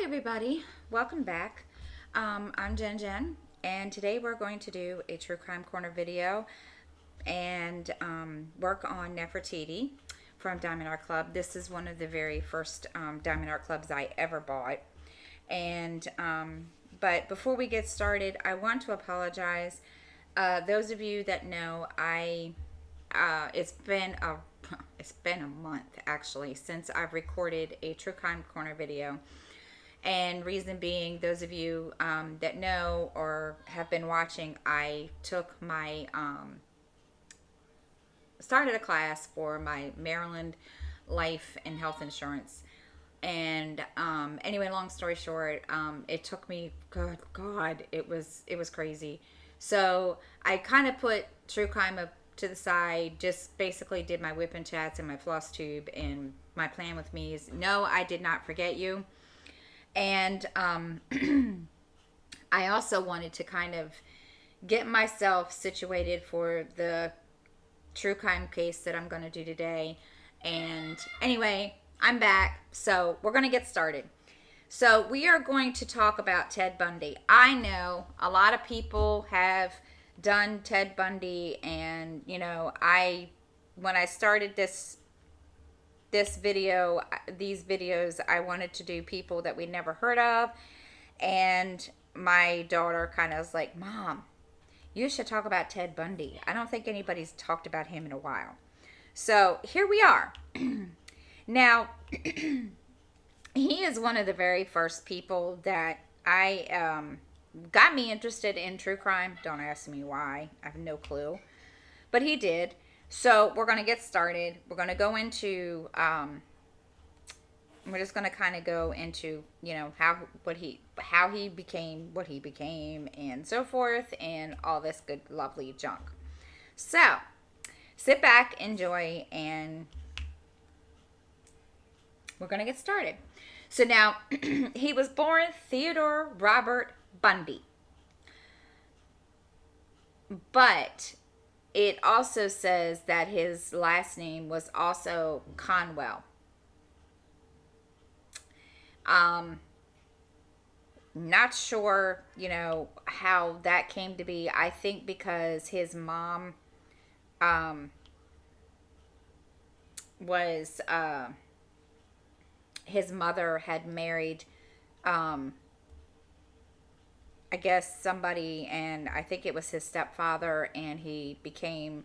everybody, welcome back. I'm Jen, and today we're going to do a True Crime Corner video and work on Nefertiti from Diamond Art Club. This is one of the very first Diamond Art Clubs I ever bought. And but before we get started, I want to apologize. Those of you that know, it's been a month actually since I've recorded a True Crime Corner video. And reason being, those of you that know or have been watching, I took my started a class for my Maryland life and health insurance. And anyway, long story short, it took me, good God, it was crazy. So I kind of put true crime up to the side, just basically did my whip and chats and my floss tube. And my plan with me is, no, I did not forget you. And I also wanted to kind of get myself situated for the true crime case that I'm going to do today. And anyway, I'm back. So we're going to get started. So we are going to talk about Ted Bundy. I know a lot of people have done Ted Bundy, and when I started these videos, I wanted to do people that we never heard of. And my daughter kind of was like, Mom, you should talk about Ted Bundy. I don't think anybody's talked about him in a while. So here we are. Now, he is one of the very first people that I got me interested in true crime. Don't ask me why. I have no clue. But he did. So we're going to get started. We're going to go into, we're just going to kind of go into, how he became what he became and so forth and all this good, lovely junk. So sit back, enjoy, and we're going to get started. So now, he was born Theodore Robert Bundy. But it also says that his last name was also Conwell. Not sure, how that came to be. I think because his mom was his mother had married I guess somebody, and I think it was his stepfather, and he became,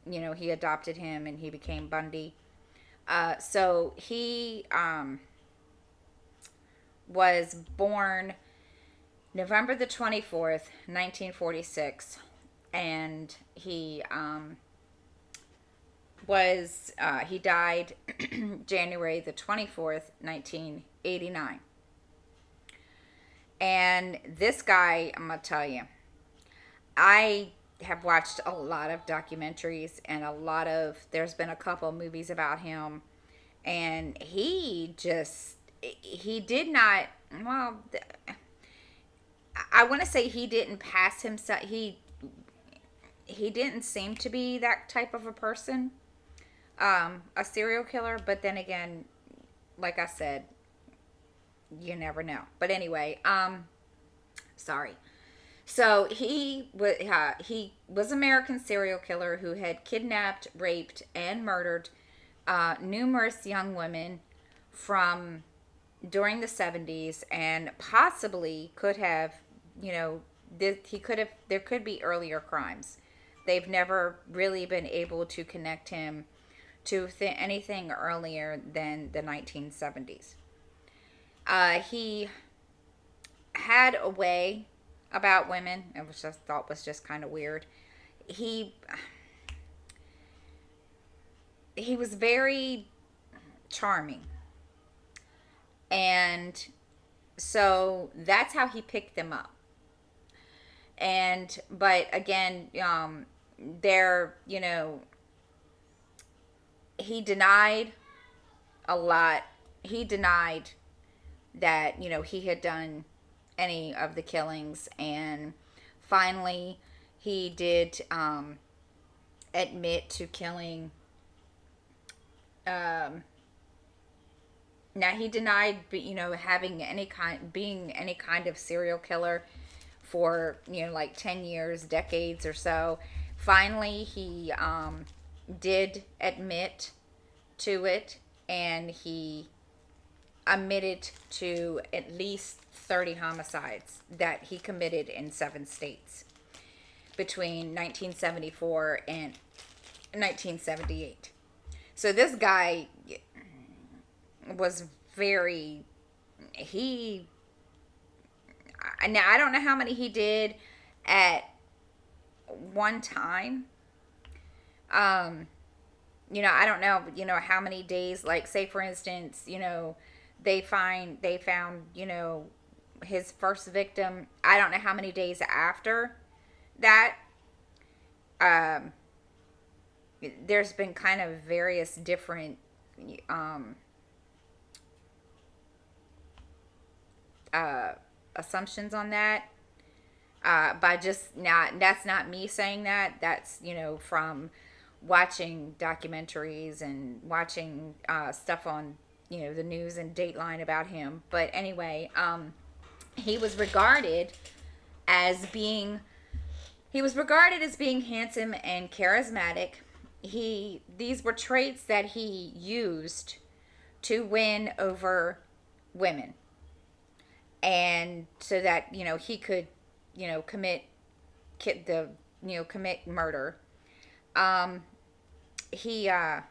he adopted him and he became Bundy. So he was born November the 24th, 1946, and he he died January the 24th, 1989. And this guy, I'm going to tell you, I have watched a lot of documentaries and there's been a couple movies about him. And he did not, well, I want to say he didn't pass himself. He didn't seem to be that type of a person, a serial killer. But then again, like I said, you never know. But anyway, sorry. So he was American serial killer who had kidnapped, raped, and murdered numerous young women from during the 70s, and possibly could have, there could be earlier crimes. They've never really been able to connect him to anything earlier than the 1970s. He had a way about women, which I thought was just kind of weird. He was very charming, and so that's how he picked them up. But again, he denied a lot. He denied that, he had done any of the killings. And finally, he did admit to killing Now he denied, having being any kind of serial killer for like 10 years, decades or so. Finally, he did admit to it, and he admitted to at least 30 homicides that he committed in 7 states between 1974 and 1978. So this guy was very, he, now I don't know how many he did at one time. I don't know, how many days, like say for instance, they found, his first victim. I don't know how many days after that. Um, there's been kind of various different um, uh, assumptions on that. By just not, that's not me saying that. That's, from watching documentaries and watching stuff on, the news and Dateline about him. But anyway, he was regarded as being he was regarded as being handsome and charismatic. These were traits that he used to win over women, and so that he could commit the commit murder. Um, he uh,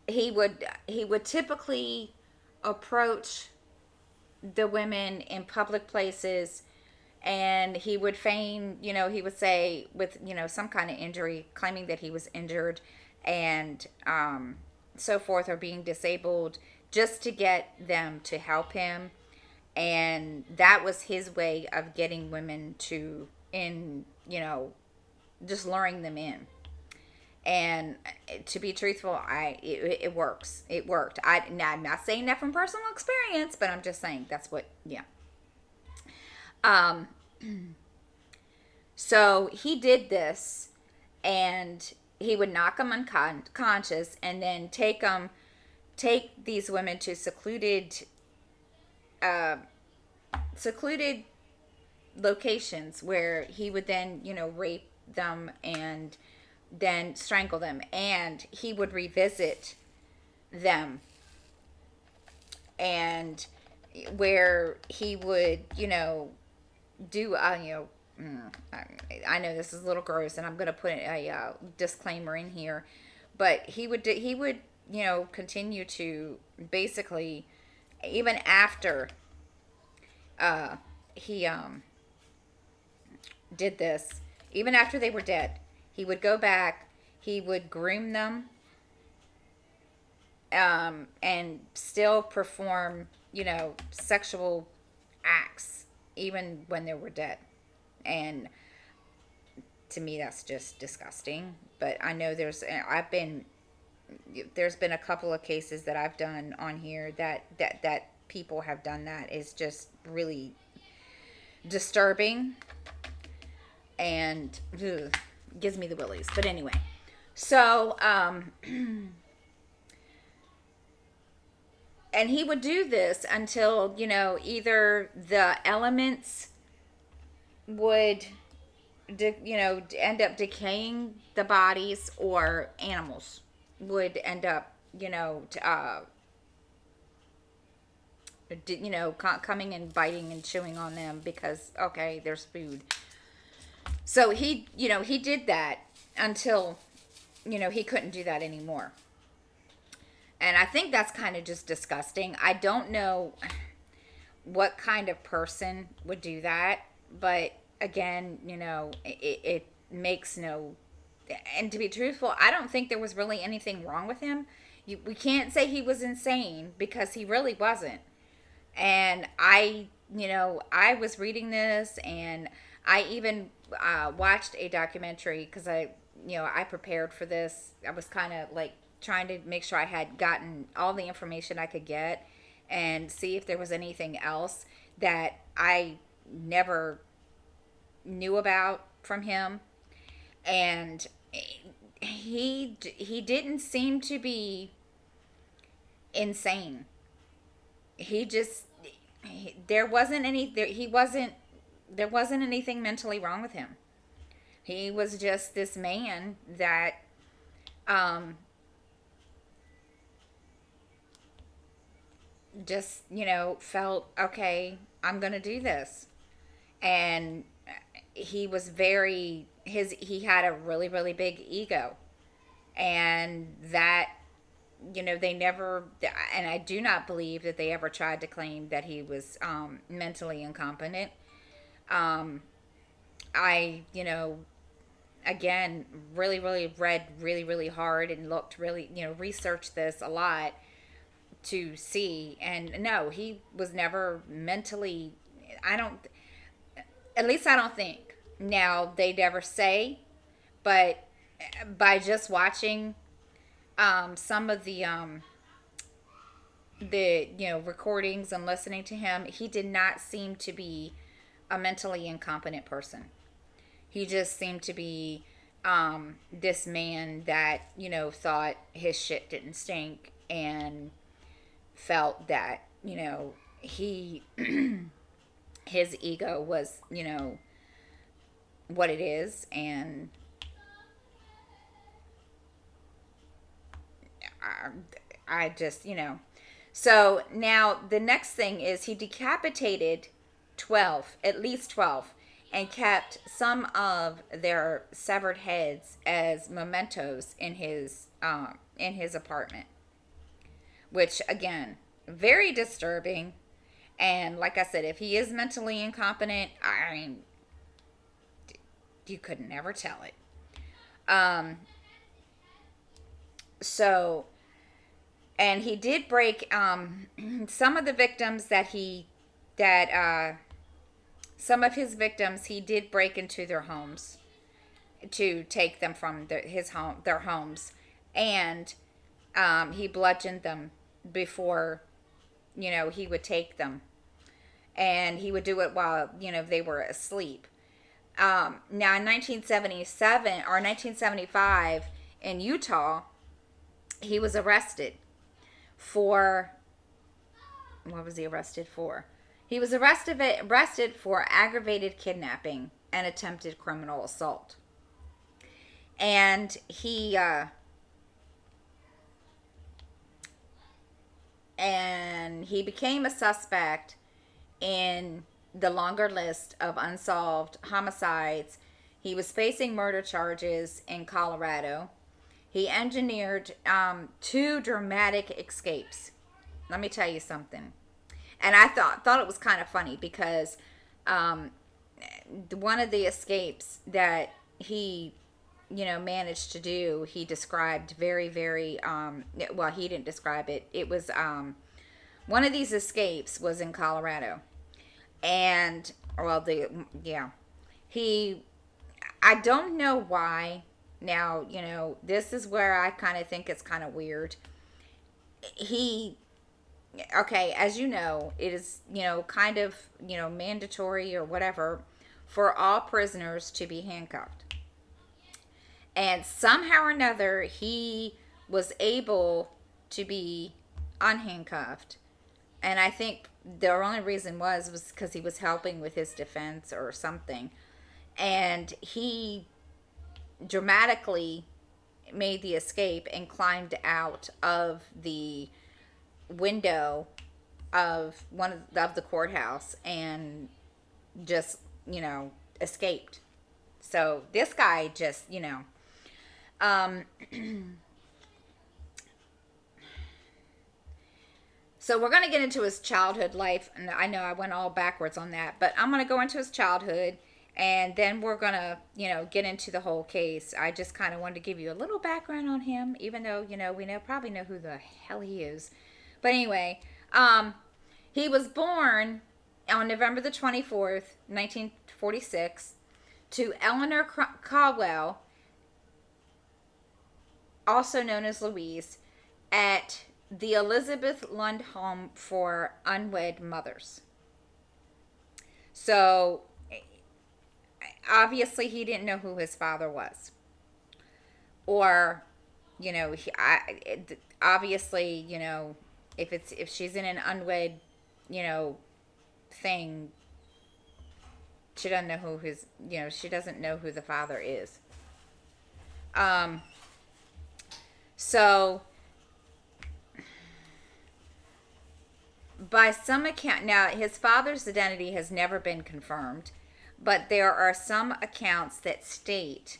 he would typically approach the women in public places, and he would feign, he would say with some kind of injury, claiming that he was injured and so forth, or being disabled, just to get them to help him. And that was his way of getting women to, in just luring them in. And to be truthful, it works. It worked. I'm not saying that from personal experience, but I'm just saying that's what, yeah. Um, so he did this, and he would knock them unconscious, and then take these women to uh, secluded locations where he would then, rape them and then strangle them, and he would revisit them, and where he would, do, I know this is a little gross, and I'm going to put a disclaimer in here, but he would continue to basically, even after he did this, even after they were dead, he would go back, he would groom them, and still perform, sexual acts even when they were dead. And to me, that's just disgusting. But I know there's been a couple of cases that I've done on here that people have done that is just really disturbing, and ugh, gives me the willies. But anyway, so and he would do this until either the elements would end up decaying the bodies, or animals would end up coming and biting and chewing on them, because okay, there's food. So he did that until he couldn't do that anymore. And I think that's kind of just disgusting. I don't know what kind of person would do that, but again, it makes no. And to be truthful, I don't think there was really anything wrong with him. We can't say he was insane, because he really wasn't. And I was reading this, and I even watched a documentary, because I prepared for this. I was kind of like trying to make sure I had gotten all the information I could get, and see if there was anything else that I never knew about from him. And he didn't seem to be insane. He just there wasn't any there he wasn't there wasn't anything mentally wrong with him. He was just this man that um just, felt okay, I'm going to do this. And he was very his he had a really really big ego, and that, they never, and I do not believe that they ever tried to claim that he was mentally incompetent. um I, again, really really read really really hard and looked really, researched this a lot to see, and no, he was never mentally, I don't, at least I don't think. Now, they never say, but by just watching some of the recordings and listening to him, he did not seem to be a mentally incompetent person. He just seemed to be this man that, thought his shit didn't stink, and felt that, he his ego was, what it is. And I just, so now the next thing is he decapitated 12, at least 12, and kept some of their severed heads as mementos in his apartment, which again, very disturbing. And like I said, if he is mentally incompetent, I mean, you could never tell it. Um, so, and he did break some of the victims that some of his victims, he did break into their homes to take them from their homes, and he bludgeoned them before, he would take them, and he would do it while, they were asleep. Now, in 1977 or 1975 in Utah, he was arrested for, what was he arrested for? He was arrested for aggravated kidnapping and attempted criminal assault. And he became a suspect in the longer list of unsolved homicides. He was facing murder charges in Colorado. He engineered two dramatic escapes. Let me tell you something. And I thought it was kind of funny because um, one of the escapes that he, managed to do, he described very, very, well, he didn't describe it. It was, one of these escapes was in Colorado. And, well, yeah. He, I don't know why. Now, this is where I kind of think it's kind of weird. He, okay, as you know, it is, kind of, mandatory or whatever for all prisoners to be handcuffed. And somehow or another, he was able to be unhandcuffed. And I think the only reason was because he was helping with his defense or something. And he dramatically made the escape and climbed out of the window of of the courthouse and just, escaped. So this guy just, um so we're going to get into his childhood life, and I know I went all backwards on that, but I'm going to go into his childhood, and then we're going to, get into the whole case. I just kind of wanted to give you a little background on him, even though, we probably know who the hell he is. But anyway, he was born on November the 24th, 1946, to Eleanor Caldwell, also known as Louise, at the Elizabeth Lund Home for Unwed Mothers. So, obviously, he didn't know who his father was. Or, obviously, if she's in an unwed, you know, thing, she doesn't know who his, she doesn't know who the father is. Um, so by some account, now his father's identity has never been confirmed, but there are some accounts that state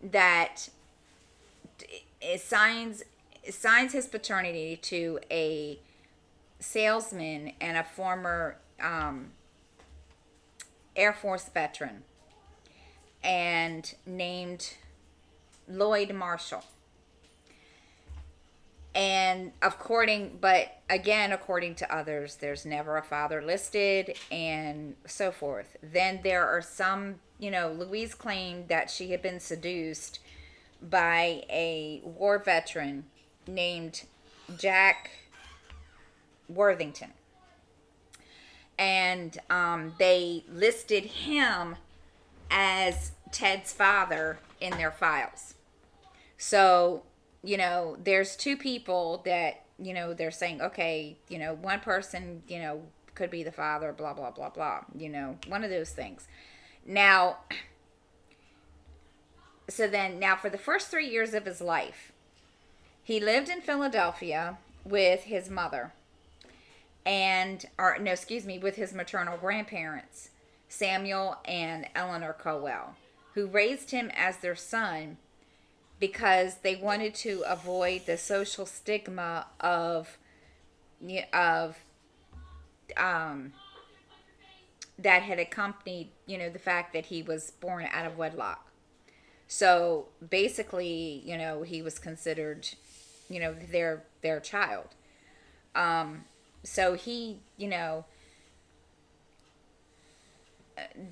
that it signs his paternity to a salesman and a former Air Force veteran and named Lloyd Marshall. And but again, according to others, there's never a father listed and so forth. Then there are some, Louise claimed that she had been seduced by a war veteran named Jack Worthington. And they listed him as Ted's father in their files. So, there's two people that, they're saying, okay, one person, could be the father, blah, blah, blah, blah, one of those things. Now, now for the first 3 years of his life, he lived in Philadelphia with his mother with his maternal grandparents, Samuel and Eleanor Cowell, who raised him as their son because they wanted to avoid the social stigma of that had accompanied, the fact that he was born out of wedlock. So basically, he was considered, their child. So he,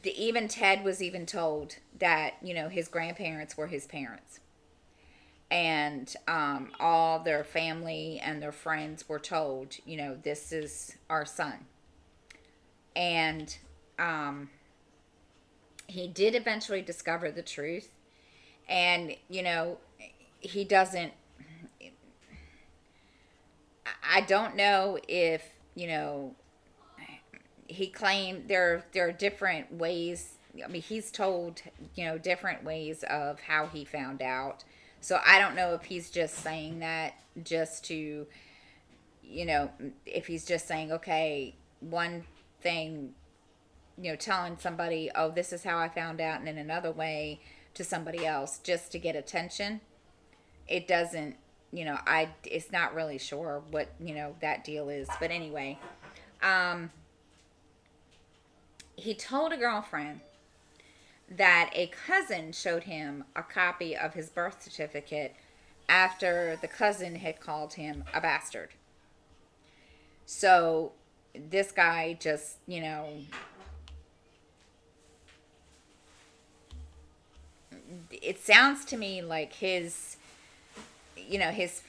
even Ted was even told that, his grandparents were his parents. And all their family and their friends were told, this is our son. And he did eventually discover the truth. And, he doesn't, I don't know if, he claimed there are different ways. I mean, he's told, different ways of how he found out. So I don't know if he's just saying that just to, if he's just saying, okay, one thing, telling somebody, oh, this is how I found out, and in another way to somebody else just to get attention. It doesn't, it's not really sure what, that deal is. But anyway, he told a girlfriend that a cousin showed him a copy of his birth certificate after the cousin had called him a bastard. So this guy just, it sounds to me like his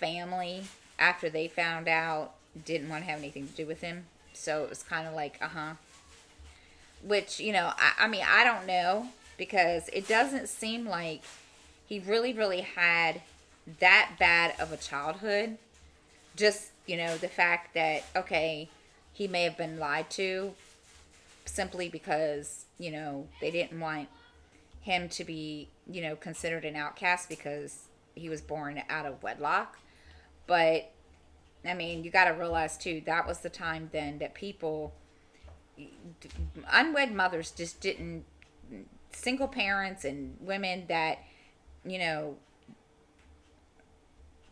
family, after they found out, didn't want to have anything to do with him. So it was kind of like, which, I mean, I don't know, because it doesn't seem like he really, really had that bad of a childhood. Just, the fact that, okay, he may have been lied to simply because, they didn't want him to be, considered an outcast because he was born out of wedlock. But, I mean, you got to realize, too, that was the time then that unwed mothers just didn't, single parents and women that,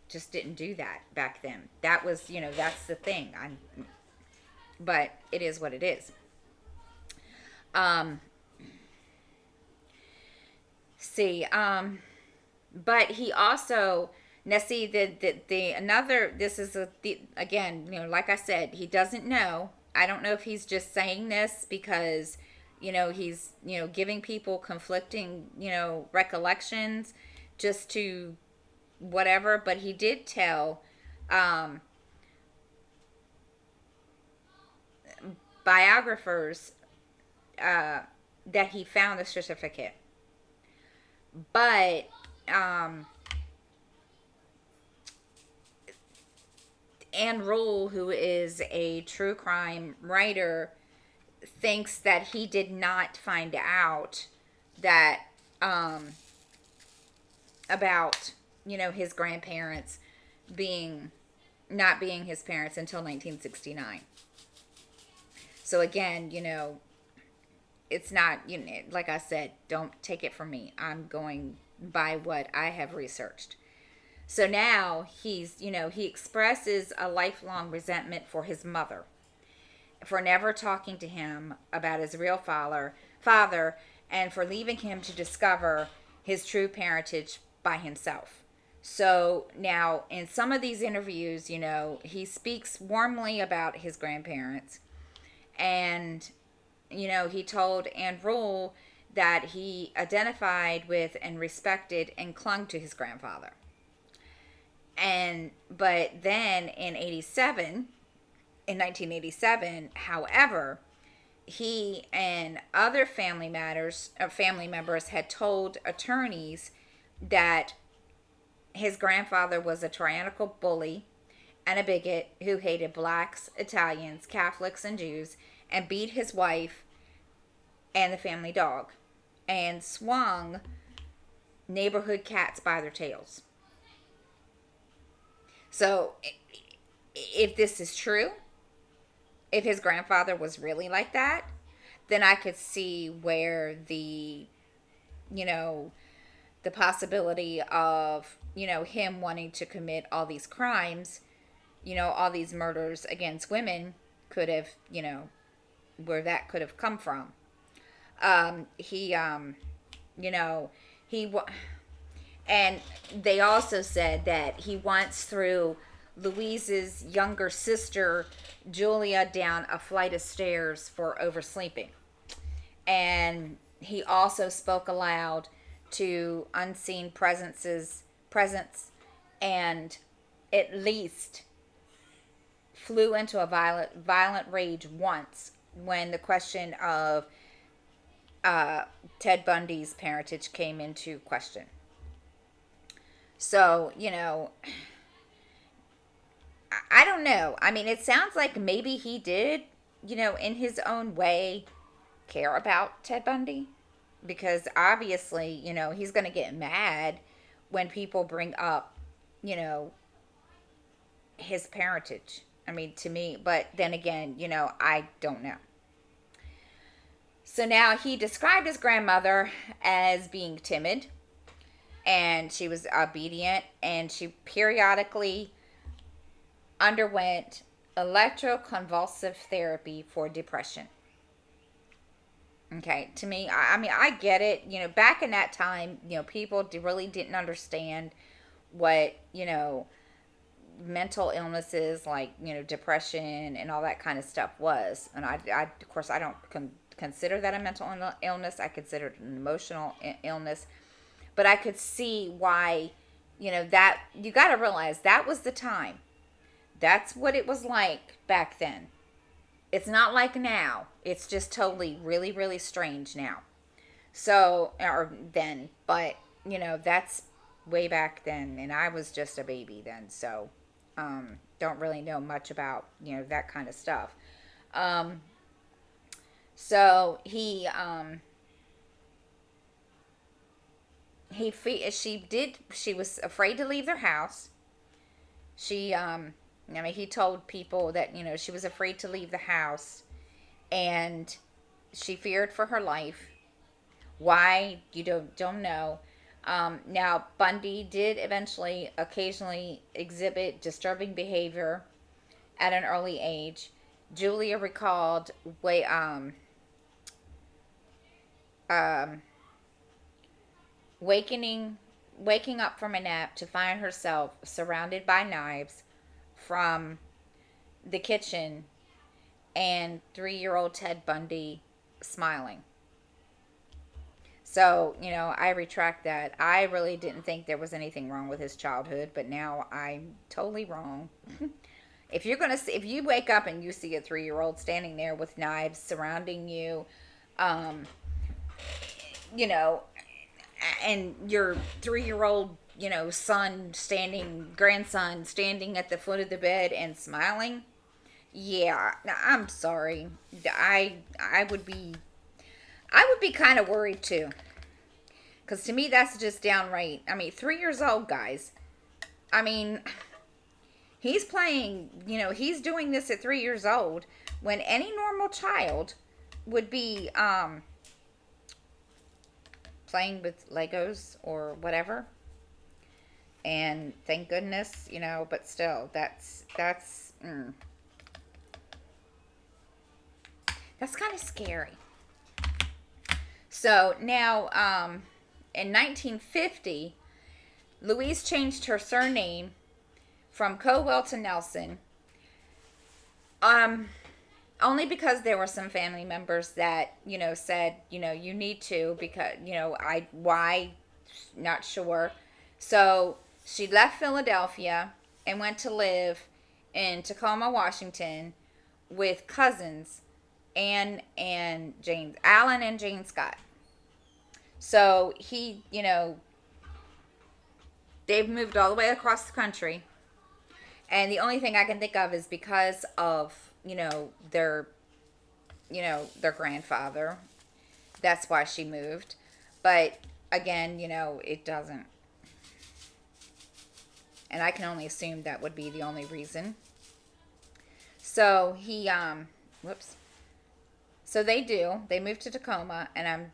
just didn't do that back then. That was, that's the thing. But it is what it is. But he also, now see, this is again, like I said, he doesn't know. I don't know if he's just saying this because, he's, giving people conflicting, recollections just to whatever, but he did tell biographers that he found the certificate. But Anne Rule, who is a true crime writer, thinks that he did not find out that um, about his grandparents being not being his parents until 1969. So again, it's not, like I said, don't take it from me. I'm going by what I have researched. So now he expresses a lifelong resentment for his mother for never talking to him about his real father, and for leaving him to discover his true parentage by himself. So now, in some of these interviews, he speaks warmly about his grandparents, and he told Anne Rule that he identified with and respected and clung to his grandfather. But then in 1987, however, he and other family members had told attorneys that his grandfather was a tyrannical bully and a bigot who hated blacks, Italians, Catholics, and Jews, and beat his wife and the family dog, and swung neighborhood cats by their tails. So, if this is true, if his grandfather was really like that, then I could see where you know, the possibility of, him wanting to commit all these crimes, all these murders against women could have, where that could have come from. He, you know, he, and they also said that he once threw Louise's younger sister, Julia, down a flight of stairs for oversleeping. And he also spoke aloud to unseen presence, and at least flew into a violent rage once when the question of Ted Bundy's parentage came into question. So, I don't know. I mean, it sounds like maybe he did, in his own way, care about Ted Bundy. Because obviously, he's going to get mad when people bring up, his parentage. I mean, to me, but then again, I don't know. So now he described his grandmother as being timid, and she was obedient, and she periodically underwent electroconvulsive therapy for depression. Okay, to me, I mean, I get it. Back in that time, people really didn't understand what, mental illnesses like, depression and all that kind of stuff was. And of course, I don't consider that a mental illness. I consider it an emotional illness. But I could see why, that you got to realize that was the time. That's what it was like back then. It's not like now. It's just totally really, really strange now. So, or then, but, that's way back then. And I was just a baby then. So, don't really know much about, that kind of stuff. So she was afraid to leave their house. He told people that, she was afraid to leave the house, and she feared for her life. Why? You don't know. Now, Bundy did eventually, occasionally exhibit disturbing behavior at an early age. Julia recalled waking up from a nap to find herself surrounded by knives from the kitchen, and 3-year-old Ted Bundy smiling. So, I retract that. I really didn't think there was anything wrong with his childhood, but now I'm totally wrong. If you wake up and you see a 3-year-old standing there with knives surrounding you, you know, and your 3-year-old grandson standing at the foot of the bed and smiling. Yeah, I'm sorry. I would be kind of worried too. Cuz to me that's just downright. I mean, 3 years old, guys. I mean, he's playing, he's doing this at 3 years old when any normal child would be playing with Legos or whatever. And thank goodness, but still that's kind of scary. So now, in 1950, Louise changed her surname from Cowell to Nelson. Um, Only because there were some family members that said you need to, because I why, not sure. So she left Philadelphia and went to live in Tacoma, Washington, with cousins Ann and Jane, Alan and Jane Scott. So they've moved all the way across the country, and the only thing I can think of is because of their grandfather. That's why she moved. But again, it doesn't. And I can only assume that would be the only reason. So whoops. So they do. They moved to Tacoma, and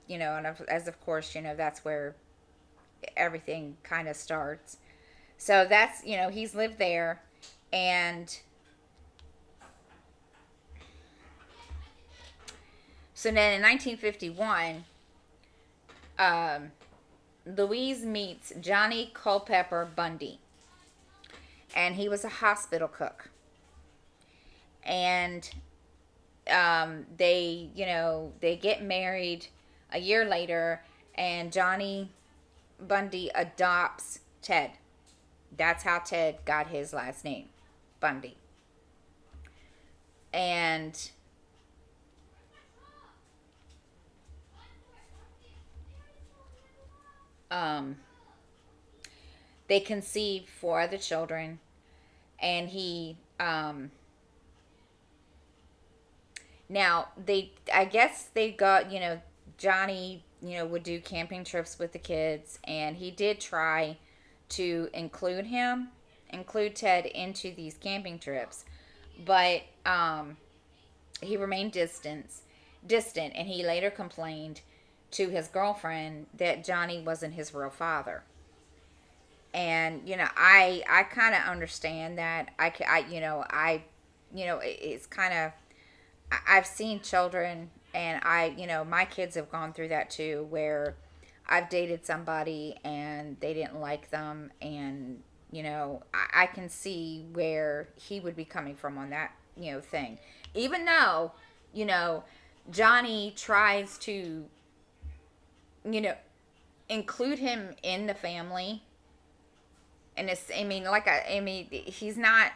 as of course, that's where everything kind of starts. So that's, he's lived there, and so then in 1951, Louise meets Johnny Culpepper Bundy, and he was a hospital cook. And they get married a year later, and Johnny Bundy adopts Ted. That's how Ted got his last name, Bundy. And they conceive 4 other children, and he now I guess they got, Johnny, would do camping trips with the kids, and he did try to include Ted into these camping trips, but he remained distant, and he later complained to his girlfriend that Johnny wasn't his real father. And I kind of understand that. It's kind of, I've seen children, and my kids have gone through that too, where I've dated somebody and they didn't like them, and I can see where he would be coming from on that thing. Even though you know Johnny tries to you know include him in the family, and it's, I mean, he's not,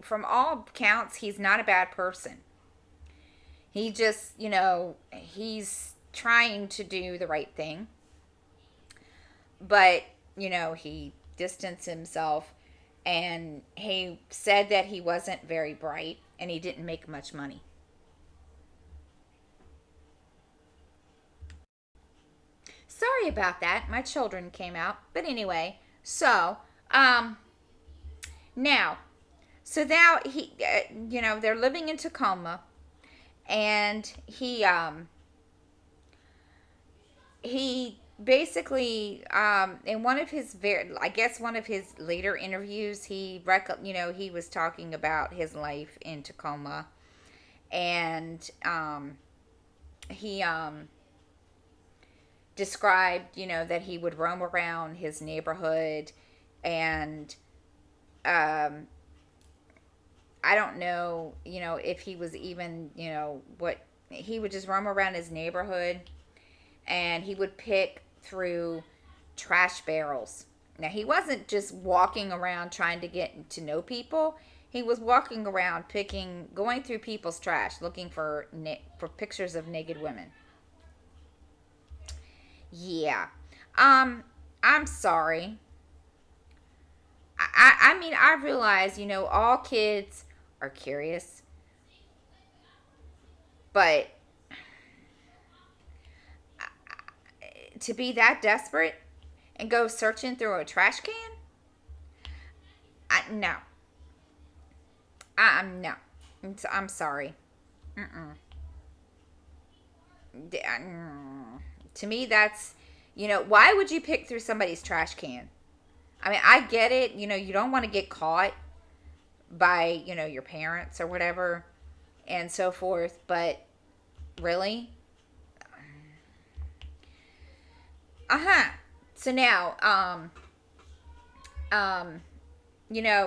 from all counts, he's not a bad person. He just, he's trying to do the right thing, but he distanced himself, and he said that he wasn't very bright and he didn't make much money. Sorry about that. My children came out. But anyway, so now, now they're living in Tacoma, and he basically, in one of his I guess one of his later interviews, he was talking about his life in Tacoma, and he described, that he would roam around his neighborhood, and I don't know, if he was even, what, he would just roam around his neighborhood, and he would pick through trash barrels. Now, he wasn't just walking around trying to get to know people. He was walking around going through people's trash, looking for pictures of naked women. Yeah. I'm sorry. I mean, I realize, all kids are curious, but to be that desperate and go searching through a trash can, no. No. I'm sorry. Mm-mm. To me, that's, why would you pick through somebody's trash can? I mean, I get it. You don't want to get caught by, your parents or whatever and so forth, but really? Uh-huh. So now, um,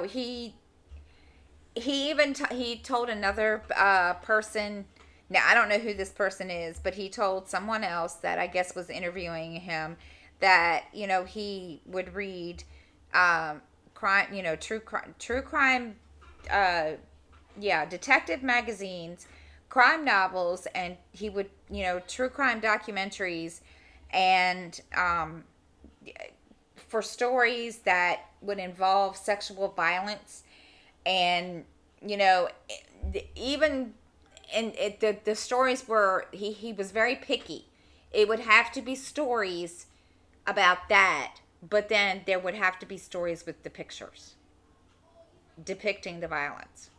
he even he told another person. Now I don't know who this person is, but he told someone else that I guess was interviewing him that he would read crime, true crime, uh, yeah, detective magazines, crime novels, and he would true crime documentaries, and for stories that would involve sexual violence and even and the stories were he was very picky. It would have to be stories about that, but then there would have to be stories with the pictures depicting the violence.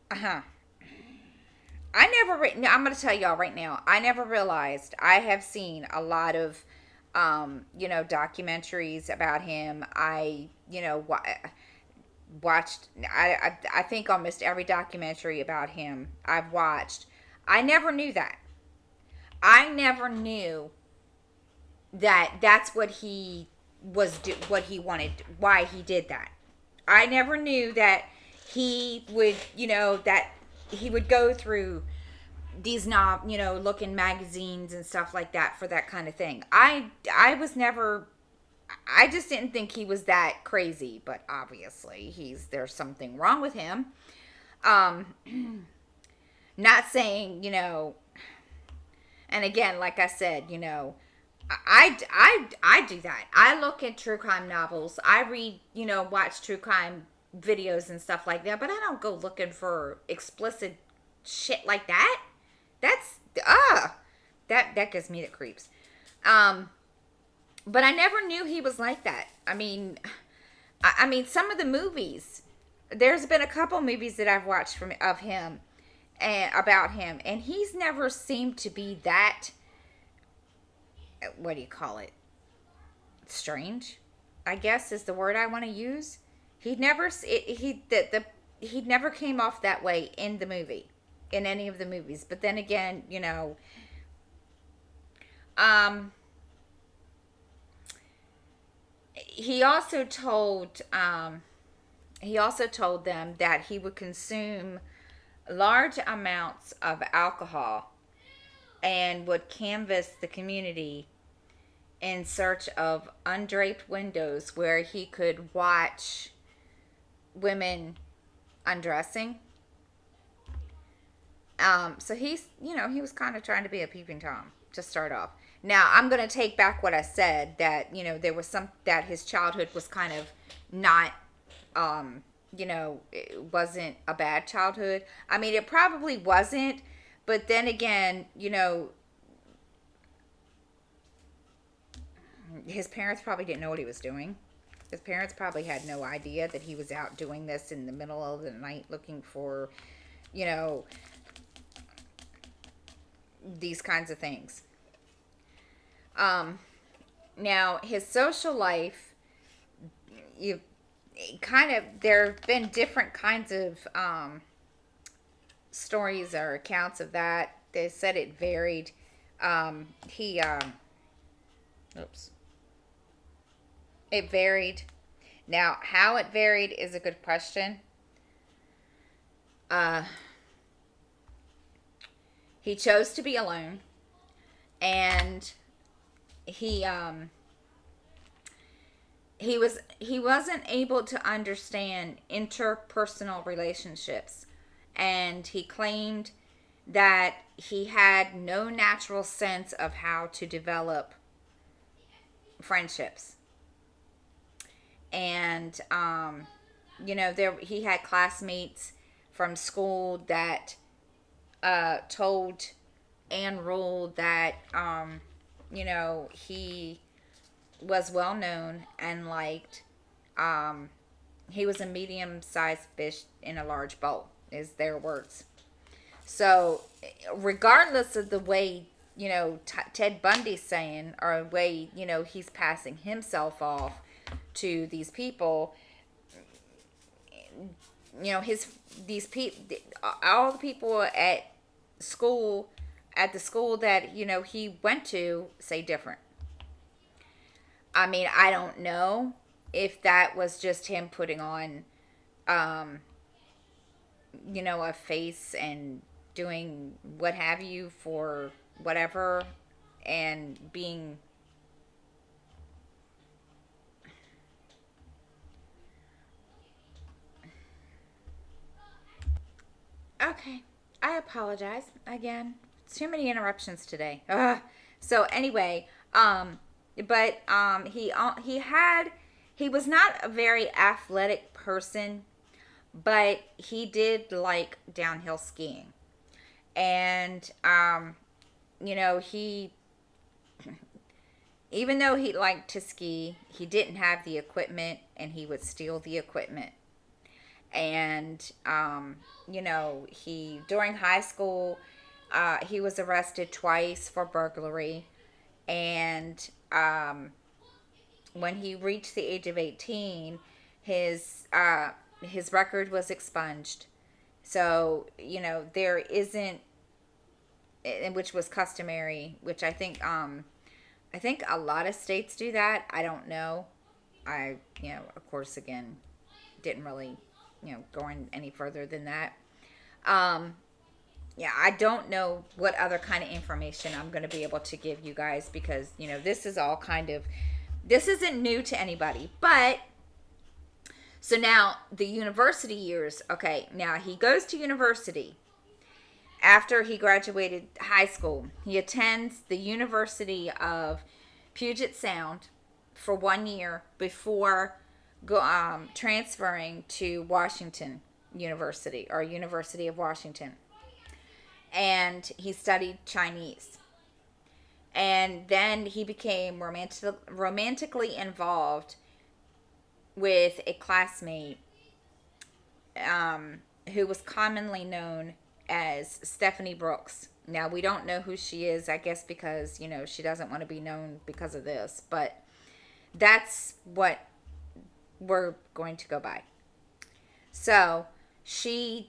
Uh-huh. I'm going to tell y'all right now, I never realized. I have seen a lot of documentaries about him. Watched I think almost every documentary about him I've watched. I never knew that. I never knew that that's what he what he wanted, why he did that. I never knew that he would, that he would go through these look in magazines and stuff like that for that kind of thing. I was never I just didn't think he was that crazy, but obviously there's something wrong with him. Um, Not saying, and again, like I said, I do that. I look at true crime novels. I read, watch true crime videos and stuff like that, but I don't go looking for explicit shit like that. That's that gives me the creeps. Um, but I never knew he was like that. I mean, some of the movies. There's been a couple movies that I've watched from of him and about him, and he's never seemed to be that. What do you call it? Strange, I guess is the word I want to use. He never he never came off that way in the movie, in any of the movies. But then again, um, he also told he also told them that he would consume large amounts of alcohol and would canvass the community in search of undraped windows where he could watch women undressing. So he was kind of trying to be a peeping Tom to start off. Now, I'm going to take back what I said that, there was that his childhood was kind of not, it wasn't a bad childhood. I mean, it probably wasn't, but then again, his parents probably didn't know what he was doing. His parents probably had no idea that he was out doing this in the middle of the night looking for, you know, these kinds of things. Um, Now, his social life, you kind of, there have been different kinds of stories or accounts of that. They said it varied. He, oops, it varied. Now, how it varied is a good question. Uh, he chose to be alone, and he he wasn't able to understand interpersonal relationships, and he claimed that he had no natural sense of how to develop friendships. And there he had classmates from school that told and ruled that he was well known and liked. Um, he was a medium sized fish in a large bowl, is their words. So, regardless of the way, Ted Bundy's saying, or the way, he's passing himself off to these people, his these people, all the people school, at the school that, he went to, say different. I mean, I don't know if that was just him putting on, um, a face and doing what have you for whatever and being. Okay. I apologize again. Too many interruptions today. Ugh. So anyway, but he was not a very athletic person, but he did like downhill skiing. And he, even though he liked to ski, he didn't have the equipment and he would steal the equipment. And he, during high school, he was arrested twice for burglary. And when he reached the age of 18, his record was expunged. So there isn't, which was customary, which I think a lot of states do that. I don't know. I, of course, again, didn't really, go in any further than that. Um, yeah, I don't know what other kind of information I'm going to be able to give you guys, because, this is all kind of, this isn't new to anybody. But, so now the university years, okay, now he goes to university. After he graduated high school, he attends the University of Puget Sound for 1 year before transferring to Washington University, or University of Washington. And he studied Chinese. And then he became romantically involved with a classmate, who was commonly known as Stephanie Brooks. Now, we don't know who she is, I guess because, she doesn't want to be known because of this. But that's what we're going to go by. So, he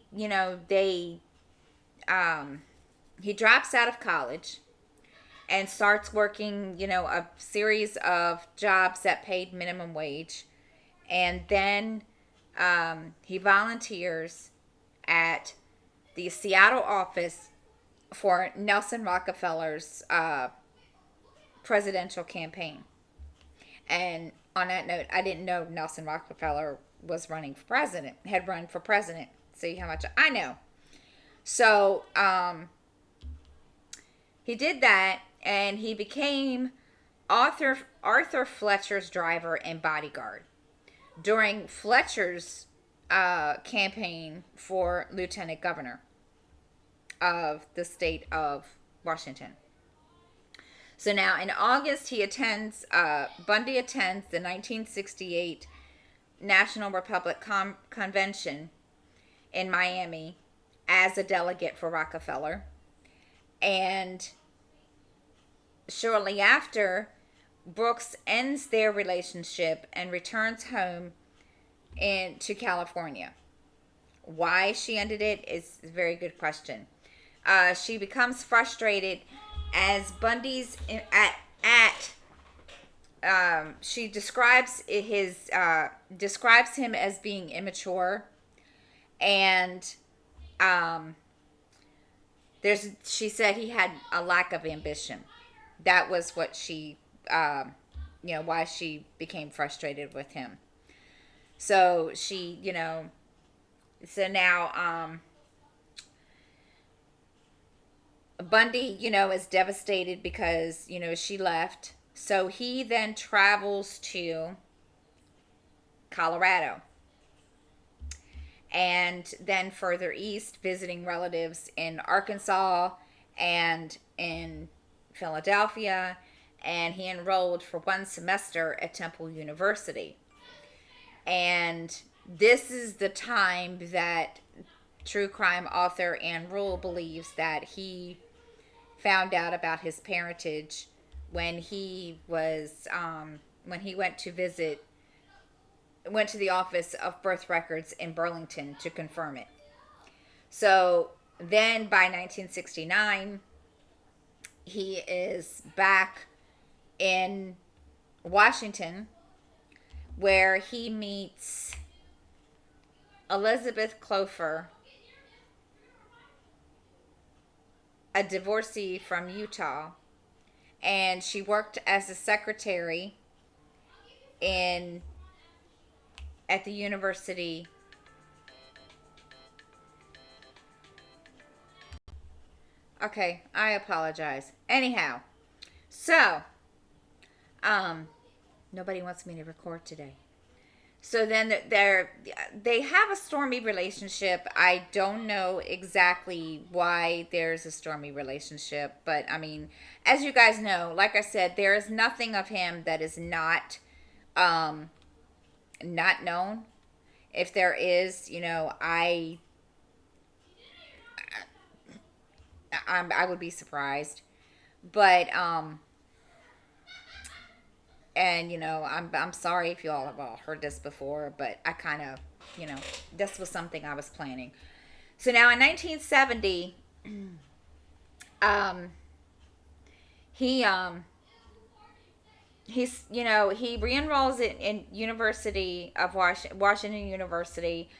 drops out of college and starts working, a series of jobs that paid minimum wage. And then he volunteers at the Seattle office for Nelson Rockefeller's presidential campaign. And on that note, I didn't know Nelson Rockefeller was running for president, had run for president. See how much I know. So he did that, and he became Arthur Fletcher's driver and bodyguard during Fletcher's campaign for lieutenant governor of the state of Washington. So now in August, Bundy attends the 1968 National Republic Convention in Miami as a delegate for Rockefeller. And shortly after, Brooks ends their relationship and returns home to California. Why she ended it is a very good question. She becomes frustrated as Bundy's she describes him as being immature, and she said he had a lack of ambition. That was what she why she became frustrated with him. So so now Bundy, is devastated because, she left. So he then travels to Colorado. And then further east, visiting relatives in Arkansas and in Philadelphia. And he enrolled for 1 semester at Temple University. And this is the time that true crime author Ann Rule believes that he found out about his parentage when he was when he went to the office of birth records in Burlington to confirm it. So then by 1969, he is back in Washington, where he meets Elizabeth Clover, a divorcee from Utah, and she worked as a secretary at the university. Okay, I apologize. Anyhow, so nobody wants me to record today. So then they have a stormy relationship. I don't know exactly why there's a stormy relationship, but I mean, as you guys know, like I said, there is nothing of him that is not known. If there is, I would be surprised. But and I'm sorry if you all have all heard this before, but I kind of, this was something I was planning. So now in 1970, he he re-enrolls in University of Washington University,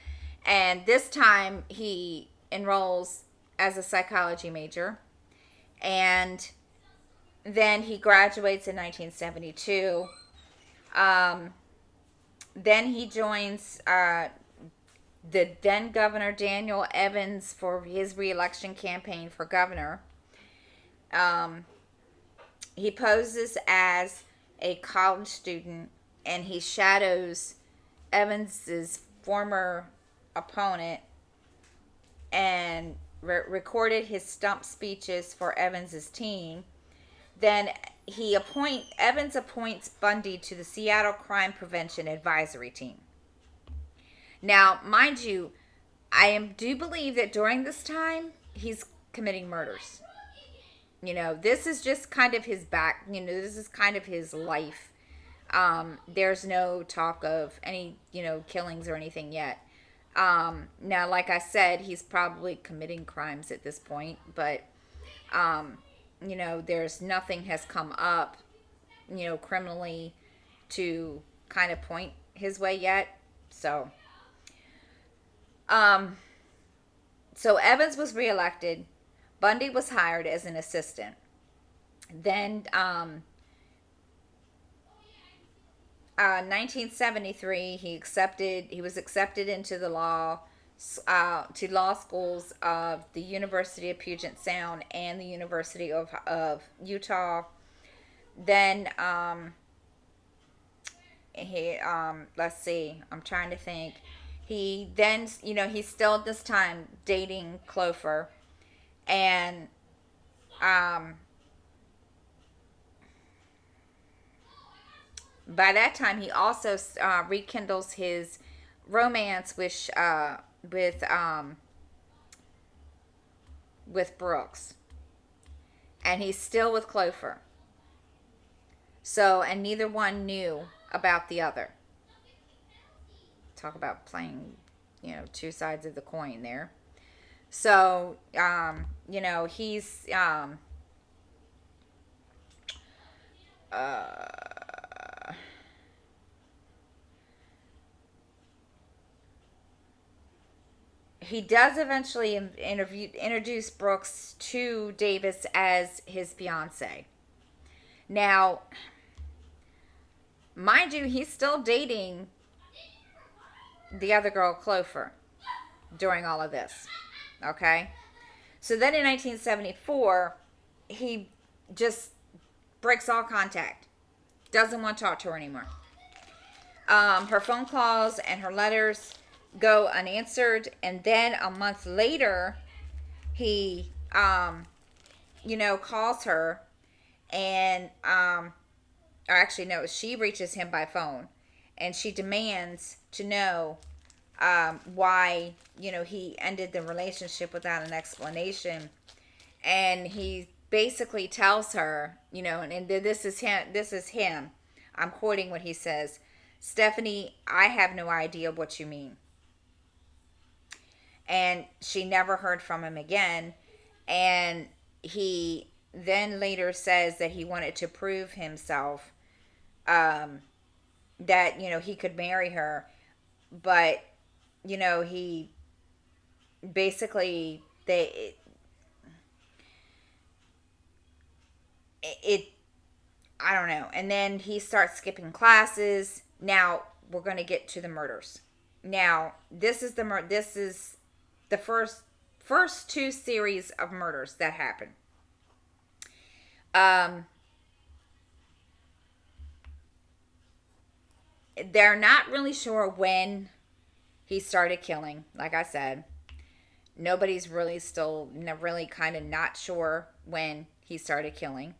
and this time he enrolls as a psychology major, and then he graduates in 1972. Then he joins the then Governor Daniel Evans for his re-election campaign for governor. He poses as a college student, and he shadows Evans's former opponent and recorded his stump speeches for Evans's team. Then Evans appoints Bundy to the Seattle Crime Prevention Advisory Team. Now, mind you, I do believe that during this time, he's committing murders. This is just kind of his this is kind of his life. There's no talk of any, killings or anything yet. Now, like I said, he's probably committing crimes at this point, but, there's nothing has come up, criminally to kind of point his way yet. So Evans was reelected. Bundy was hired as an assistant. Then, 1973, he was accepted into the law schools of the University of Puget Sound and the University of Utah. Then, let's see, I'm trying to think. He then, he's still at this time dating Clover, and by that time he also rekindles his romance with Brooks, and he's still with Clover. So, and neither one knew about the other. Talk about playing, two sides of the coin there. So, he's he does eventually introduce Brooks to Davis as his fiance. Now, mind you, he's still dating the other girl, Clover, during all of this. Okay? So then in 1974, he just breaks all contact. Doesn't want to talk to her anymore. Her phone calls and her letters go unanswered, and then a month later, he, calls her, and or actually no, she reaches him by phone, and she demands to know why he ended the relationship without an explanation. And he basically tells her, and this is him. This is him. I'm quoting what he says. Stephanie, I have no idea what you mean. And she never heard from him again. And he then later says that he wanted to prove himself, um, that he could marry her, but he basically it I don't know. And then he starts skipping classes. Now we're going to get to the murders. Now this is the first two series of murders that happen. Um, they're not really sure when he started killing. Like I said, nobody's really still really kind of not sure when he started killing,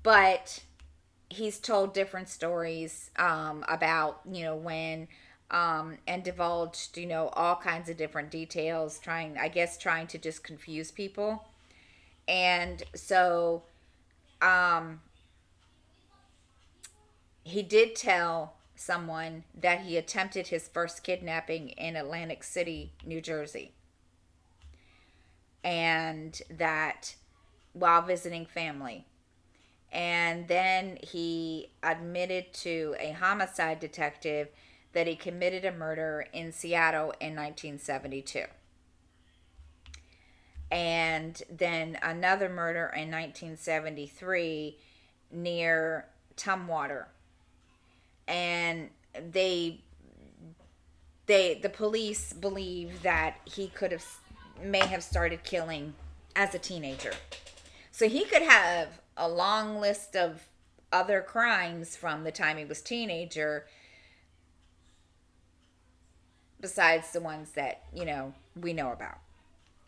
but he's told different stories about when, and divulged all kinds of different details, trying to just confuse people. And so um, he did tell someone that he attempted his first kidnapping in Atlantic City, New Jersey, and that while visiting family. And then he admitted to a homicide detective that he committed a murder in Seattle in 1972. And then another murder in 1973 near Tumwater. And the police believe that he may have started killing as a teenager. So he could have a long list of other crimes from the time he was teenager, besides the ones that we know about.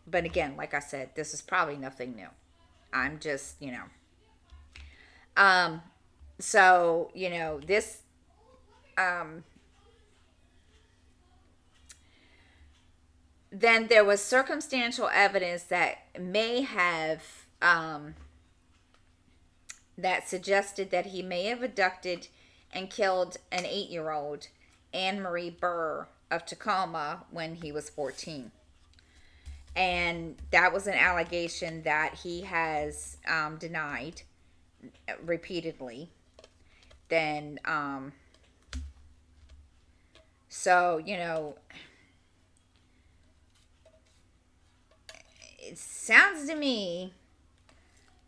But again, like I said, this is probably nothing new. I'm just um so this um then there was circumstantial evidence that may have that suggested that he may have abducted and killed an 8-year-old, Anne Marie Burr of Tacoma, when he was 14. And that was an allegation that he has denied repeatedly. Then, so, it sounds to me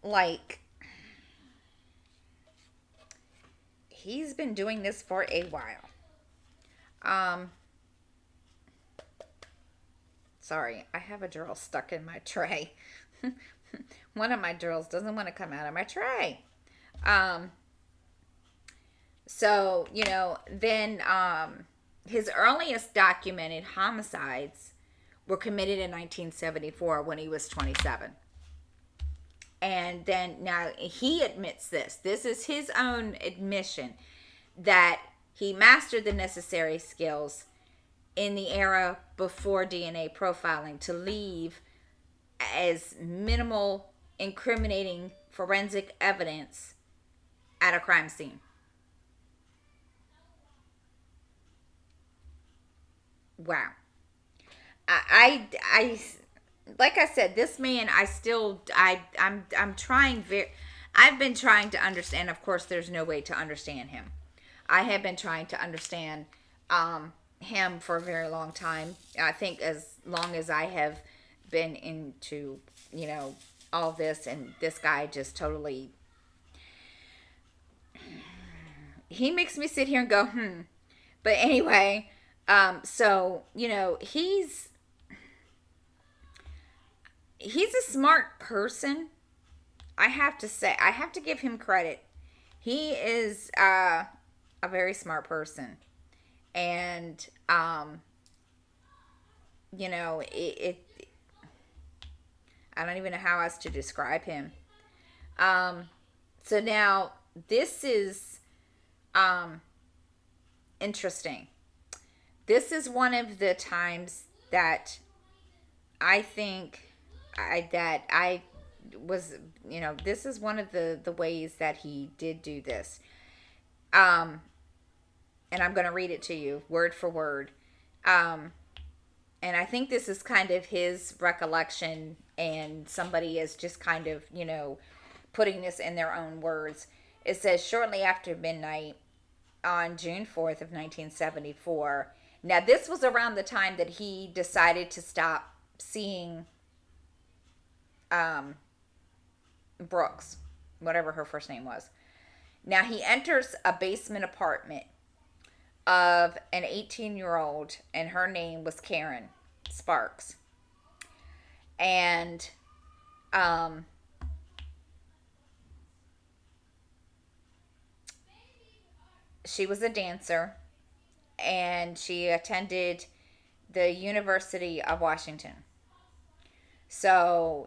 like he's been doing this for a while. Sorry, I have a drill stuck in my tray. One of my drills doesn't want to come out of my tray. Um, so, then his earliest documented homicides were committed in 1974 when he was 27. And then now he admits this. This is his own admission that he mastered the necessary skills in the era before DNA profiling to leave as minimal incriminating forensic evidence at a crime scene. Wow. I like I said, this man, I'm trying I've been trying to understand. Of course, there's no way to understand him. I have been trying to understand him for a very long time. I think as long as I have been into, all this, and this guy just totally, he makes me sit here and go, But anyway, so, he's a smart person. I have to say, I have to give him credit. He is a very smart person. And, it I don't even know how else to describe him. Um, so now this is um, interesting. This is one of the times that I think I was, this is one of the ways that he did do this. Um, and I'm going to read it to you word for word. Um, and I think this is kind of his recollection, and somebody is just kind of, putting this in their own words. It says, shortly after midnight on June 4th of 1974. Now, this was around the time that he decided to stop seeing um, Brooks, whatever her first name was. Now, he enters a basement apartment of an 18-year-old, and her name was Karen Sparks. And um, she was a dancer, and she attended the University of Washington. So,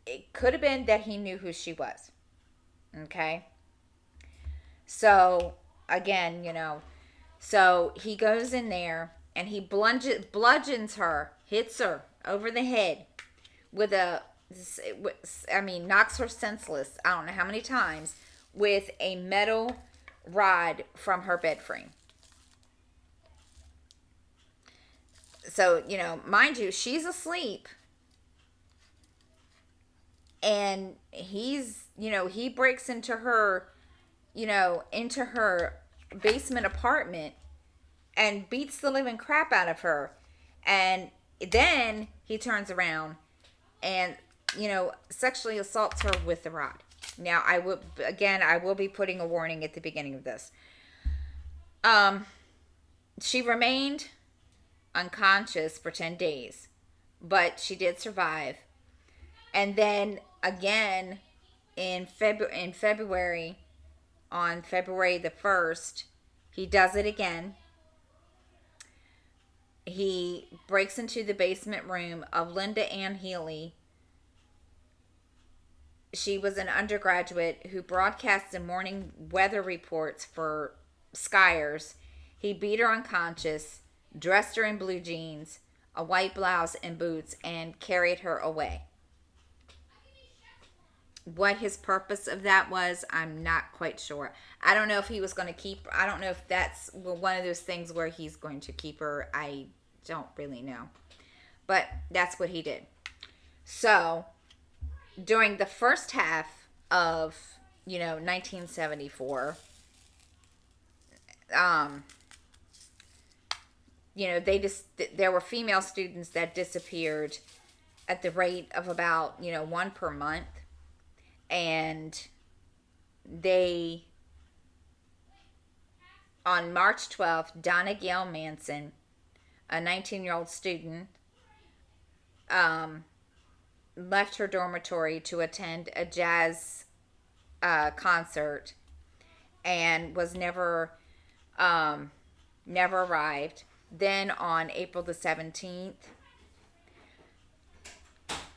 it could have been that he knew who she was. Okay. So, again, so he goes in there and he bludgeons her, hits her over the head with knocks her senseless. I don't know how many times with a metal rod from her bed frame. So, mind you, she's asleep. And he breaks into her basement apartment and beats the living crap out of her. And then he turns around and, sexually assaults her with the rod. Now, I will be putting a warning at the beginning of this. She remained unconscious for 10 days, but she did survive. And then again in February, on February the 1st, he does it again. He breaks into the basement room of Linda Ann Healy. She was an undergraduate who broadcasted morning weather reports for Skyers. He beat her unconscious, dressed her in blue jeans, a white blouse, and boots, and carried her away. What his purpose of that was, I'm not quite sure. I don't know if he was going to I don't know if that's one of those things where he's going to keep her. I don't really know. But that's what he did. So, during the first half of, 1974, there were female students that disappeared at the rate of about, one per month. And on March 12th, Donna Gail Manson, a 19-year-old student, left her dormitory to attend a jazz concert and was never arrived. Then on April the 17th,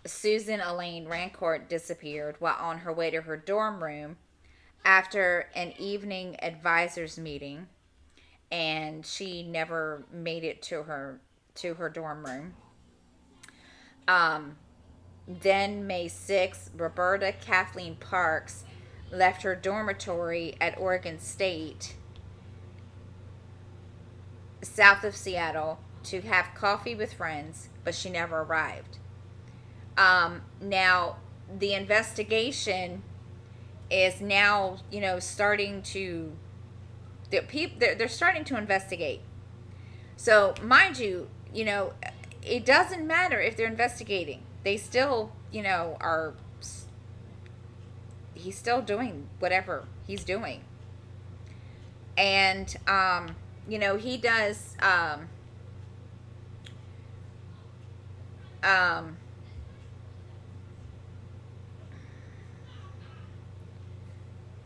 Susan Elaine Rancourt disappeared while on her way to her dorm room after an evening advisors meeting, and she never made it to her dorm room. Then May 6th, Roberta Kathleen Parks left her dormitory at Oregon State, south of Seattle, to have coffee with friends, but she never arrived. Now, the investigation is now, starting to, they're starting to investigate. So, mind you, it doesn't matter if they're investigating. They still, he's still doing whatever he's doing. And, he does,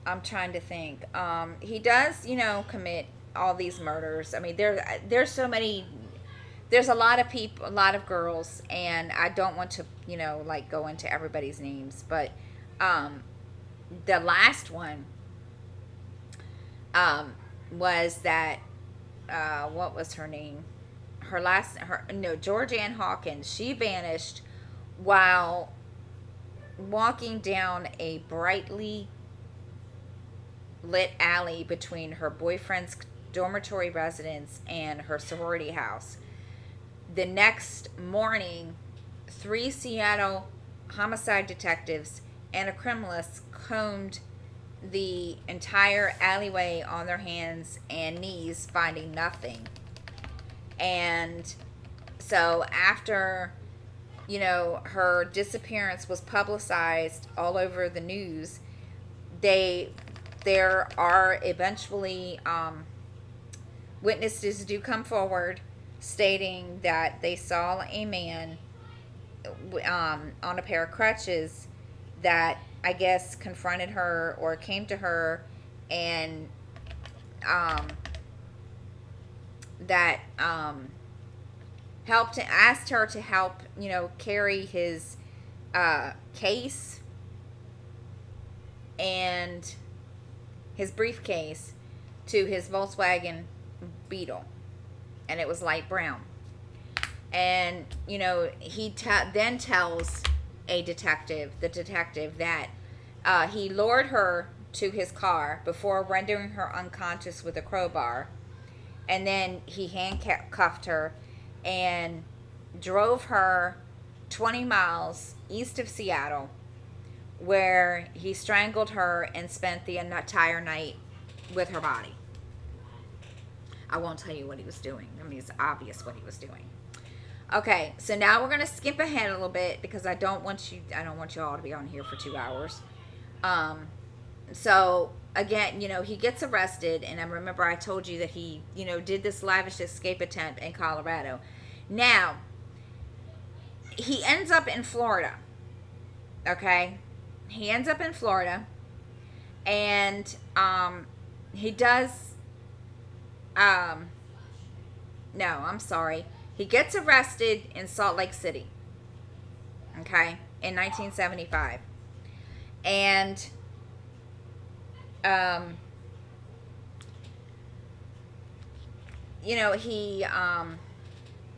I'm trying to think. He does, commit all these murders. I mean, there's so many. There's a lot of people, a lot of girls, and I don't want to, like go into everybody's names, but um, the last one um, was that what was her name? Her no, George Ann Hawkins. She vanished while walking down a brightly lit alley between her boyfriend's dormitory residence and her sorority house. The next morning, three Seattle homicide detectives and a criminalist combed the entire alleyway on their hands and knees, finding nothing. And so, after her disappearance was publicized all over the news, there are eventually witnesses do come forward stating that they saw a man on a pair of crutches that I guess confronted her or came to her and that asked her to help, carry his case and his briefcase to his Volkswagen Beetle, and it was light brown. And he then tells the detective that he lured her to his car before rendering her unconscious with a crowbar, and then he handcuffed her and drove her 20 miles east of Seattle, where he strangled her and spent the entire night with her body. I won't tell you what he was doing. I mean, it's obvious what he was doing. Okay, so now we're going to skip ahead a little bit because I don't want you all to be on here for 2 hours. So again, he gets arrested, and I remember I told you that he, did this lavish escape attempt in Colorado. Now, he ends up in Florida. Okay? He ends up in Florida, and he does no, I'm sorry. He gets arrested in Salt Lake City. Okay? In 1975. And he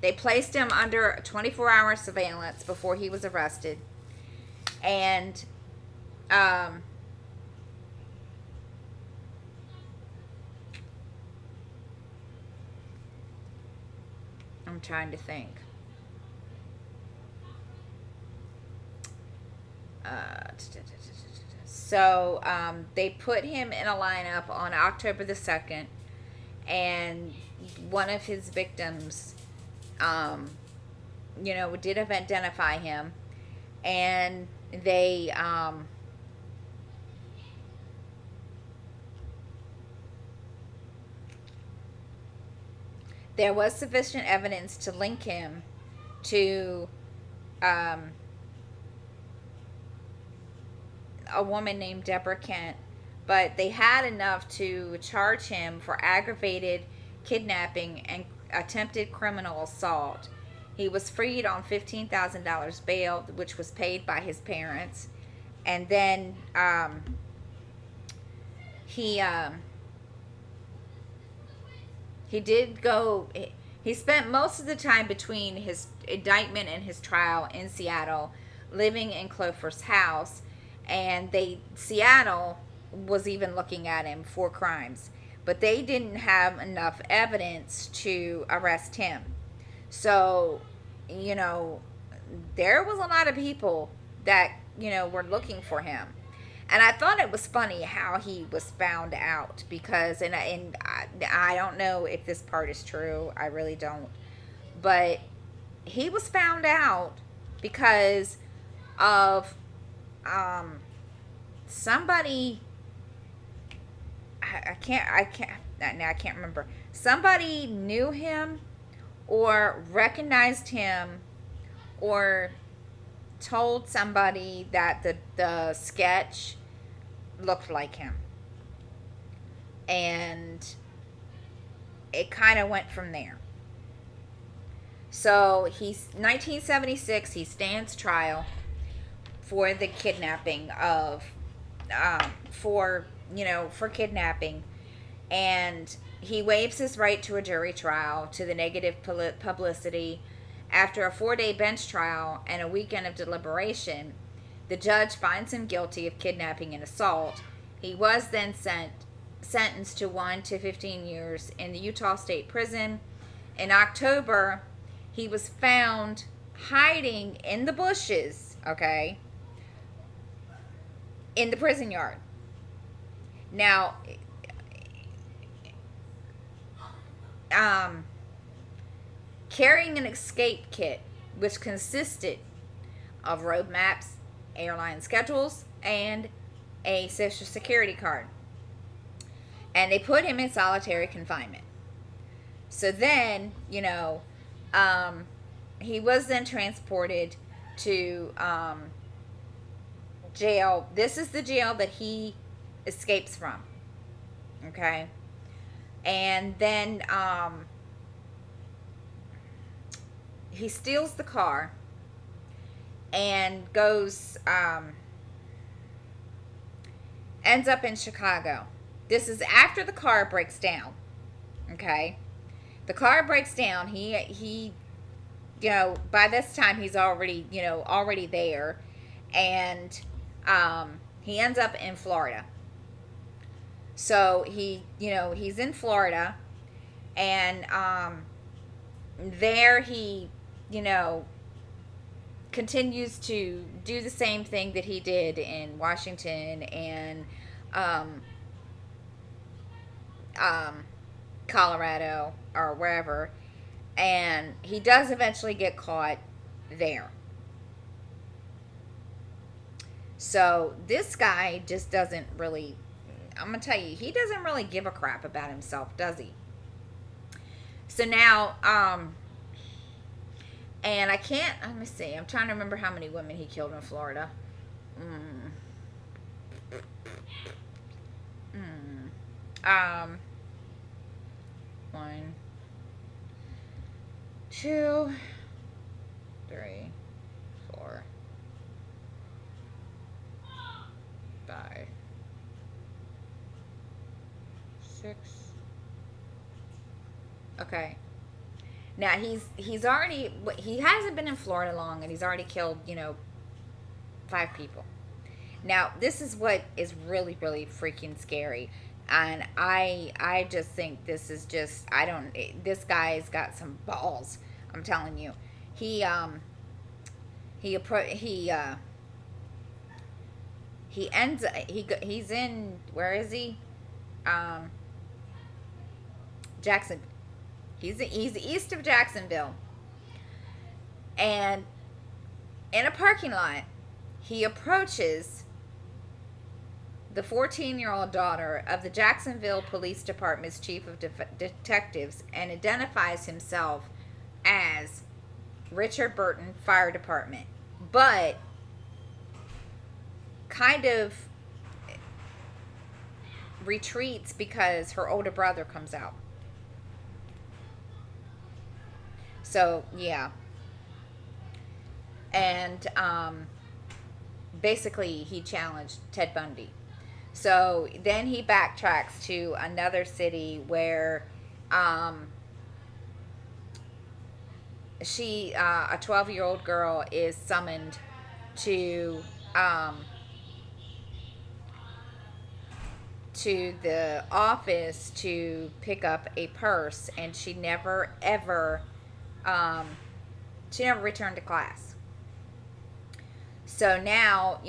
they placed him under 24-hour surveillance before he was arrested. And I'm trying to think. So they put him in a lineup on October the 2nd, and one of his victims, did identify him, and they there was sufficient evidence to link him to a woman named Deborah Kent, but they had enough to charge him for aggravated kidnapping and attempted criminal assault. He was freed on $15,000 bail, which was paid by his parents, and then he did go. He spent most of the time between his indictment and his trial in Seattle, living in Clofer's house, and Seattle was even looking at him for crimes, but they didn't have enough evidence to arrest him. So, there was a lot of people that were looking for him. And I thought it was funny how he was found out, because, and I don't know if this part is true. I really don't. But he was found out because of somebody. I can't remember. Somebody knew him or recognized him or told somebody that the sketch looked like him. and it kind of went from there. So he's 1976. He stands trial for the kidnapping of, for kidnapping, and he waives his right to a jury trial to the negative publicity. After a 4-day bench trial and a weekend of deliberation, the judge finds him guilty of kidnapping and assault. He was then sentenced to 1 to 15 years in the Utah State Prison. In October, he was found hiding in the bushes, okay, in the prison yard. Now, carrying an escape kit, which consisted of road maps, airline schedules, and a social security card. And they put him in solitary confinement. So then, he was then transported to jail. This is the jail that he escapes from. Okay. And then he steals the car and goes, ends up in Chicago. This is after the car breaks down. Okay. The car breaks down. He by this time he's already there, and he ends up in Florida. So he's in Florida, and there he continues to do the same thing that he did in Washington and Colorado or wherever, and he does eventually get caught there. So this guy just doesn't really, I'm going to tell you, he doesn't really give a crap about himself, does he? So now, and I can't, let me see, I'm trying to remember how many women he killed in Florida. 1, 2, 3, 4, 5, 6. Okay. Now he's already, he hasn't been in Florida long, and he's already killed 5 people. Now this is what is really, really freaking scary. And I just think this is just, this guy's got some balls. I'm telling you. He's in, where is he? Jackson. He's east of Jacksonville. And in a parking lot, he approaches the 14-year-old daughter of the Jacksonville Police Department's chief of detectives, and identifies himself as Richard Burton Fire Department, but kind of retreats because her older brother comes out. So yeah, and basically he challenged Ted Bundy. So then he backtracks to another city where a 12-year-old girl is summoned to the office to pick up a purse, and she never returned to class. So now,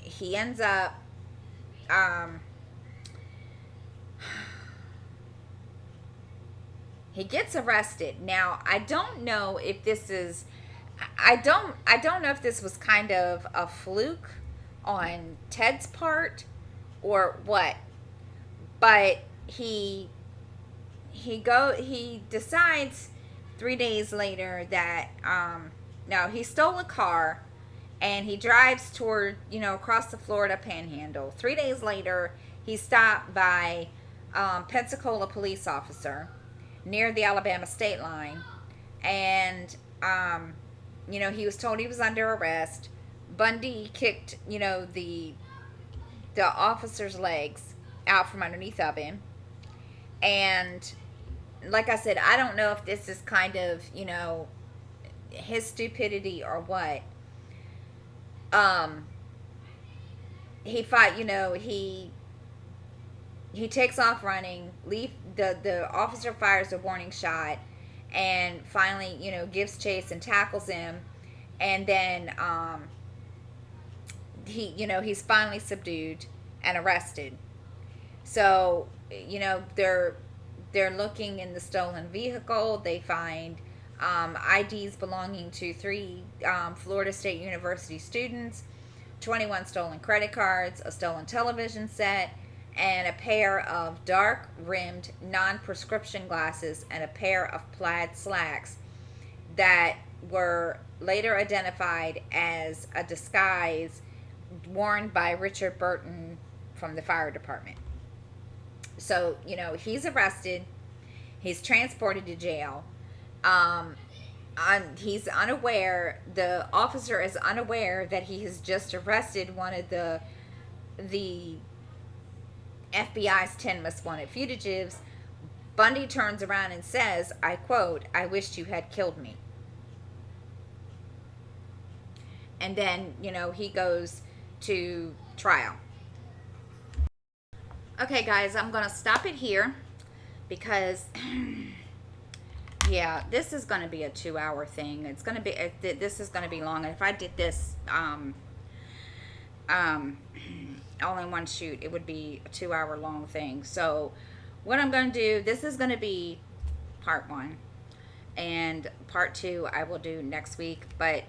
he ends up he gets arrested. Now, I don't know if this is, I don't know if this was kind of a fluke on Ted's part or what, but he decides 3 days later that no, he stole a car, and he drives toward, across the Florida Panhandle. 3 days later, he's stopped by Pensacola police officer near the Alabama state line, and he was told he was under arrest. Bundy kicked, the officer's legs out from underneath of him, and like I said, I don't know if this is kind of, his stupidity or what. Um, he fought, he takes off running. Leave the officer fires a warning shot, and finally, gives chase and tackles him, and then he's finally subdued and arrested. So, they're looking in the stolen vehicle. They find IDs belonging to three Florida State University students, 21 stolen credit cards, a stolen television set, and a pair of dark rimmed non prescription glasses, and a pair of plaid slacks that were later identified as a disguise worn by Richard Burton from the fire department. So, he's arrested. He's transported to jail. Um, he's unaware. The officer is unaware that he has just arrested one of the FBI's 10 most wanted fugitives. Bundy turns around and says, I quote, "I wished you had killed me." And then, he goes to trial. Okay, guys, I'm going to stop it here because, yeah, this is going to be a 2-hour thing. It's going to be, this is going to be long. And if I did this all in one shoot, it would be a 2-hour long thing. So what I'm going to do, this is going to be part 1. And part 2 I will do next week. But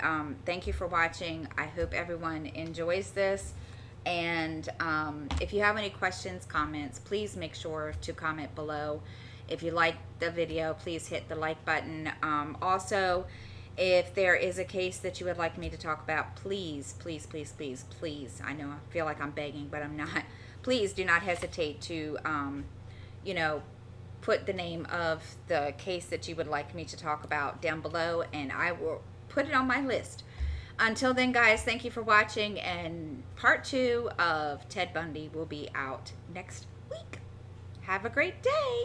thank you for watching. I hope everyone enjoys this. And if you have any questions, comments, please make sure to comment below. If you like the video, please hit the like button. Also, if there is a case that you would like me to talk about, please, please, please, please, please, I know I feel like I'm begging, but I'm not. Please do not hesitate to, put the name of the case that you would like me to talk about down below, and I will put it on my list. Until then, guys, thank you for watching, and part 2 of Ted Bundy will be out next week. Have a great day.